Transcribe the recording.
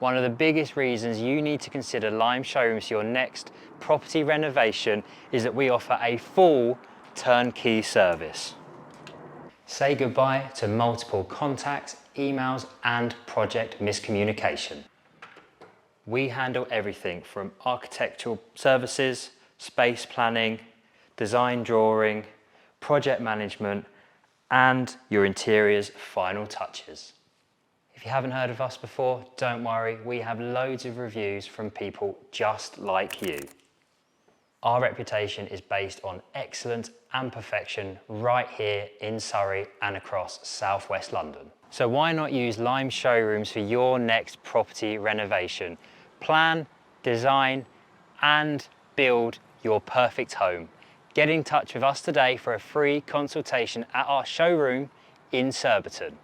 one of the biggest reasons you need to consider Lime Showrooms for your next property renovation is that we offer a full turnkey service. Say goodbye to multiple contacts, emails and project miscommunication. We handle everything from architectural services, space planning, design drawing, project management and your interior's final touches. If you haven't heard of us before, don't worry, we have loads of reviews from people just like you. Our reputation is based on excellence and perfection right here in Surrey and across southwest London. So why not use Lime Showrooms for your next property renovation? Plan, design and build your perfect home. Get in touch with us today for a free consultation at our showroom in Surbiton.